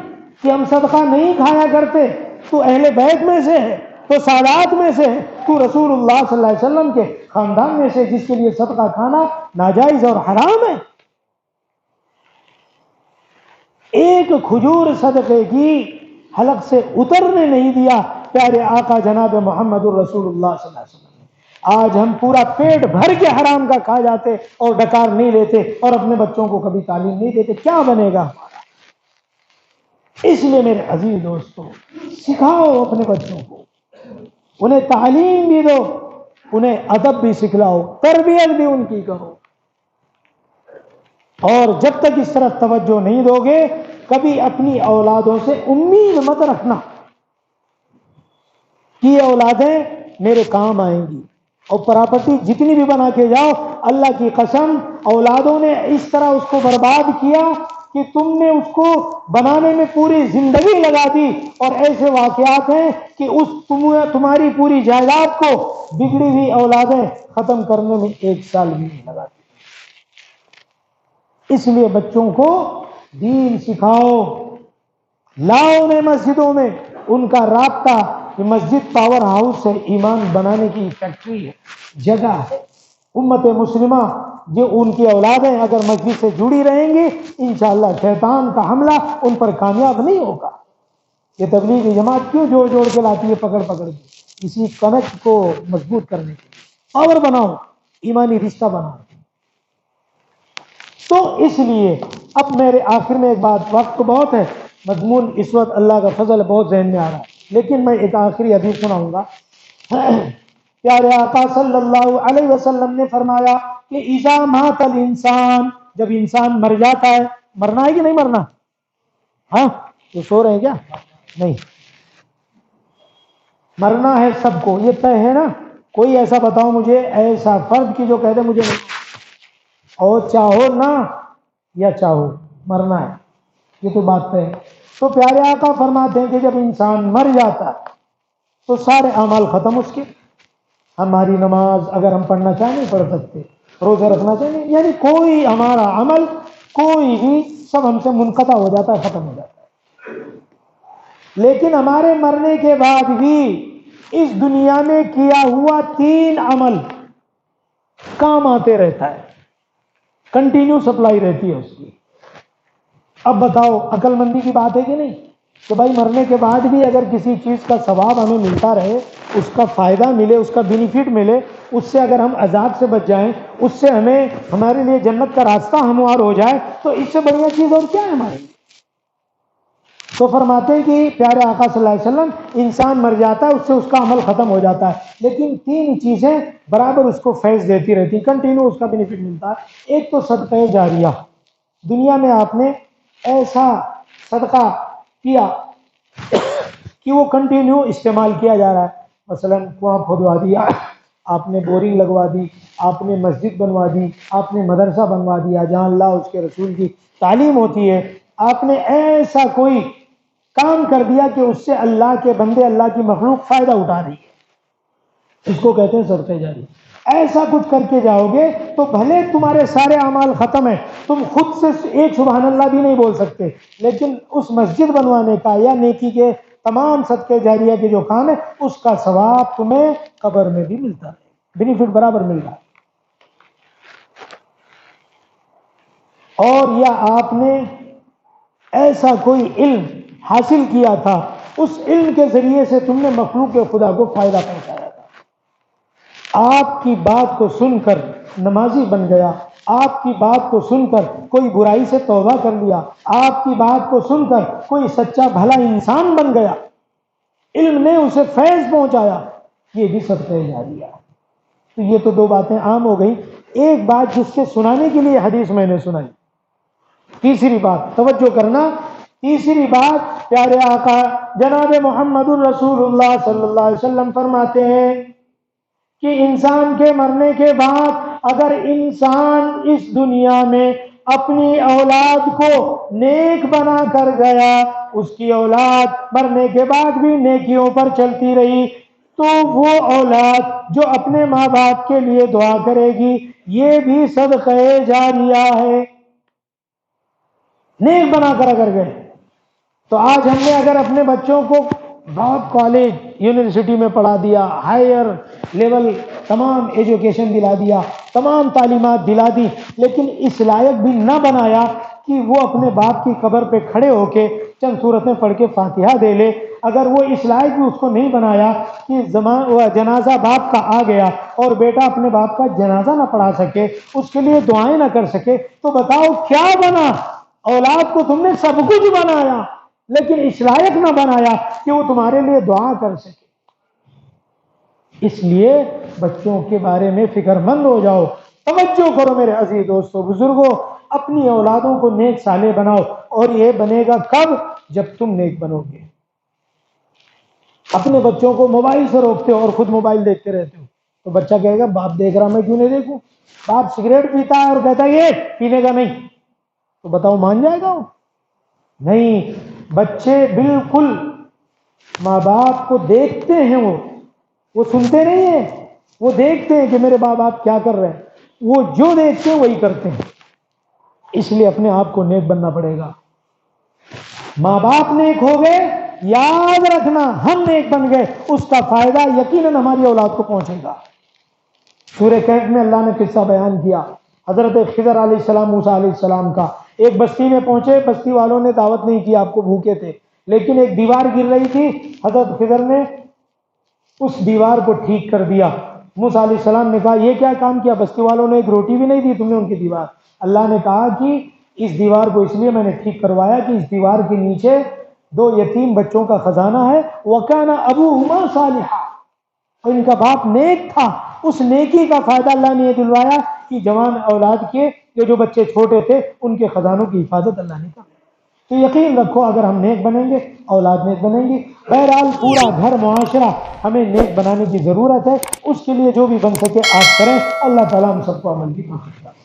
کہ ہم صدقہ نہیں کھایا کرتے؟ تو اہل بیت میں سے ہے، تو سادات میں سے ہے، تو رسول اللہ صلی اللہ علیہ وسلم کے خاندان میں سے جس کے لیے صدقہ کھانا ناجائز اور حرام ہے۔ ایک کھجور صدقے کی حلق سے اترنے نہیں دیا پیارے آقا جناب محمد الرسول اللہ صلی اللہ علیہ وسلم نے۔ آج ہم پورا پیٹ بھر کے حرام کا کھا جاتے اور ڈکار نہیں لیتے اور اپنے بچوں کو کبھی تعلیم نہیں دیتے، کیا بنے گا ہمارا؟ اس لیے میرے عزیز دوستو، سکھاؤ اپنے بچوں کو، انہیں تعلیم بھی دو، انہیں ادب بھی سکھلاؤ، تربیت بھی ان کی کرو، اور جب تک اس طرف توجہ نہیں دو گے کبھی اپنی اولادوں سے امید مت رکھنا کہ یہ اولادیں میرے کام آئیں گی۔ اور پراپرٹی جتنی بھی بنا کے جاؤ، اللہ کی قسم اولادوں نے اس طرح اس کو برباد کیا کہ تم نے اس کو بنانے میں پوری زندگی لگا دی، اور ایسے واقعات ہیں کہ تمہاری پوری جائیداد کو بگڑی ہوئی اولادیں ختم کرنے میں 1 سال بھی نہیں لگا دی۔ اس لیے بچوں کو دین سکھاؤ، لاؤ انہیں مسجدوں میں، ان کا رابطہ، یہ مسجد پاور ہاؤس ہے، ایمان بنانے کی فیکٹری ہے، جگہ ہے۔ امت مسلمہ جو ان کی اولادیں اگر مسجد سے جڑی رہیں گی، انشاءاللہ شیطان کا حملہ ان پر کامیاب نہیں ہوگا۔ یہ تبلیغی جماعت کیوں جوڑ جوڑ کے لاتی ہے پکڑ پکڑ کے؟ اسی کنیکٹ کو مضبوط کرنے کے لیے پاور بناؤ، ایمانی رشتہ بناؤ۔ تو اس لیے اب میرے آخر میں ایک بات، وقت تو بہت ہے، مضمون اس وقت اللہ کا فضل بہت ذہن میں آ رہا ہے، لیکن میں ایک آخری حدیث سناؤں گا۔ پیارے آقا صلی اللہ علیہ وسلم نے فرمایا کہ اذا مات الانسان، جب انسان مر جاتا ہے، مرنا ہے کہ نہیں مرنا؟ ہاں یہ سو رہے ہیں کیا؟ نہیں، مرنا ہے سب کو، یہ طے ہے نا؟ کوئی ایسا بتاؤ مجھے ایسا فرد کی جو کہہ دے مجھے نہیں، اور چاہو نہ یا چاہو مرنا ہے، یہ تو بات ہے۔ تو پیارے آقا فرماتے ہیں کہ جب انسان مر جاتا ہے تو سارے اعمال ختم اس کے۔ ہماری نماز اگر ہم پڑھنا چاہیں نہیں پڑھ سکتے، روزہ رکھنا چاہیں، یعنی کوئی ہمارا عمل کوئی بھی سب ہم سے منقطع ہو جاتا ہے، ختم ہو جاتا ہے۔ لیکن ہمارے مرنے کے بعد بھی اس دنیا میں کیا ہوا 3 عمل کام آتے رہتا ہے، کنٹینیو سپلائی رہتی ہے اس کی۔ اب بتاؤ عقل مندی کی بات ہے کہ نہیں کہ بھائی مرنے کے بعد بھی اگر کسی چیز کا ثواب ہمیں ملتا رہے، اس کا فائدہ ملے، اس کا بینیفٹ ملے، اس سے اگر ہم عذاب سے بچ جائیں، اس سے ہمیں ہمارے لیے جنت کا راستہ ہموار ہو جائے، تو اس سے بڑھیا چیز اور کیا ہے ہمارے لیے؟ تو فرماتے ہیں کہ پیارے آقا صلی اللہ علیہ وسلم، انسان مر جاتا ہے، اس سے اس کا عمل ختم ہو جاتا ہے، لیکن 3 چیزیں برابر اس کو فیض دیتی رہتی، کنٹینیو اس کا بینیفٹ ملتا ہے۔ ایک تو صدقہ جاریہ، دنیا میں آپ نے ایسا صدقہ کیا کہ وہ کنٹینیو استعمال کیا جا رہا ہے، مثلا کنواں کھودوا دیا، آپ نے بورنگ لگوا دی، آپ نے مسجد بنوا دی، آپ نے مدرسہ بنوا دیا جہاں اللہ اس کے رسول کی تعلیم ہوتی ہے، آپ نے ایسا کوئی کام کر دیا کہ اس سے اللہ کے بندے، اللہ کی مخلوق فائدہ اٹھا رہی ہے، اس کو کہتے ہیں صدقہ جاری۔ ایسا کچھ کر کے جاؤ گے تو بھلے تمہارے سارے اعمال ختم ہیں، تم خود سے ایک سبحان اللہ بھی نہیں بول سکتے، لیکن اس مسجد بنوانے کا یا نیکی کے تمام صدقے جاریہ کے جو کام ہے اس کا ثواب تمہیں قبر میں بھی ملتا ہے، بینیفٹ برابر مل رہا ہے۔ اور یا آپ نے ایسا کوئی علم حاصل کیا تھا، اس علم کے ذریعے سے تم نے مخلوق خدا کو فائدہ پہنچایا تھا، آپ کی بات کو سن کر نمازی بن گیا، آپ کی بات کو سن کر کوئی برائی سے توبہ کر لیا، آپ کی بات کو سن کر کوئی سچا بھلا انسان بن گیا، علم نے اسے فیض پہنچایا، یہ بھی صدقہ جاریہ۔ تو یہ تو دو باتیں عام ہو گئی، ایک بات جس سے سنانے کے لیے حدیث میں نے سنائی، تیسری بات توجہ کرنا، تیسری بات پیارے آقا جناب محمد الرسول اللہ صلی اللہ علیہ وسلم فرماتے ہیں کہ انسان کے مرنے کے بعد اگر انسان اس دنیا میں اپنی اولاد کو نیک بنا کر گیا، اس کی اولاد مرنے کے بعد بھی نیکیوں پر چلتی رہی، تو وہ اولاد جو اپنے ماں باپ کے لیے دعا کرے گی یہ بھی صدقہ جاریہ ہے، نیک بنا کر اگر گئے۔ تو آج ہم نے اگر اپنے بچوں کو بہت کالج یونیورسٹی میں پڑھا دیا، ہائر لیول تمام ایجوکیشن دلا دیا، تمام تعلیمات دلا دی، لیکن اس لائق بھی نہ بنایا کہ وہ اپنے باپ کی قبر پہ کھڑے ہو کے چند سورتیں پڑھ کے فاتحہ دے لے، اگر وہ اس لائق بھی اس کو نہیں بنایا کہ جنازہ باپ کا آ گیا اور بیٹا اپنے باپ کا جنازہ نہ پڑھا سکے، اس کے لیے دعائیں نہ کر سکے، تو بتاؤ کیا بنا؟ اولاد کو تم نے سب کچھ بنایا لیکن اس لائق نہ بنایا کہ وہ تمہارے لیے دعا کر سکے۔ اس لیے بچوں کے بارے میں فکر مند ہو جاؤ، توجہ کرو میرے عزیز دوستو بزرگوں، اپنی اولادوں کو نیک صالح بناؤ، اور یہ بنے گا کب؟ جب تم نیک بنو گے۔ اپنے بچوں کو موبائل سے روکتے ہو اور خود موبائل دیکھتے رہتے ہو تو بچہ کہے گا باپ دیکھ رہا میں کیوں نہیں دیکھوں؟ باپ سگریٹ پیتا ہے اور کہتا ہے یہ پینے کا نہیں، تو بتاؤ مان جائے گا وہ؟ نہیں، بچے بالکل ماں باپ کو دیکھتے ہیں، وہ سنتے نہیں ہیں، وہ دیکھتے ہیں کہ میرے ماں باپ کیا کر رہے ہیں، وہ جو دیکھتے ہیں وہی کرتے ہیں۔ اس لیے اپنے آپ کو نیک بننا پڑے گا۔ ماں باپ نیک ہو گئے، یاد رکھنا ہم نیک بن گئے، اس کا فائدہ یقیناً ہماری اولاد کو پہنچے گا۔ سورہ کہف میں اللہ نے قصہ بیان کیا حضرت خضر علیہ السلام، موسیٰ علیہ السلام کا۔ ایک بستی میں پہنچے، بستی والوں نے دعوت نہیں کی، آپ کو بھوکے تھے، لیکن ایک دیوار گر رہی تھی، حضرت خضر نے اس دیوار کو ٹھیک کر دیا۔ موسیٰ علیہ السلام نے کہا یہ کیا کام کیا؟ بستی والوں نے ایک روٹی بھی نہیں دی تم نے ان کی دیوار۔ اللہ نے کہا کہ اس دیوار کو اس لیے میں نے ٹھیک کروایا کہ اس دیوار کے نیچے دو یتیم بچوں کا خزانہ ہے، وَكَانَ أَبُوهُمَا صَالِحًا، اور ان کا باپ نیک تھا، اس نیکی کا فائدہ اللہ نے یہ دلوایا کہ جوان اولاد کے جو بچے چھوٹے تھے ان کے خزانوں کی حفاظت اللہ نے کر۔ تو یقین رکھو اگر ہم نیک بنیں گے اولاد نیک بنیں گی۔ بہرحال پورا گھر معاشرہ ہمیں نیک بنانے کی ضرورت ہے، اس کے لیے جو بھی بن سکے آپ کریں، اللہ تعالیٰ ہم سب کو عمل کی توفیق دے۔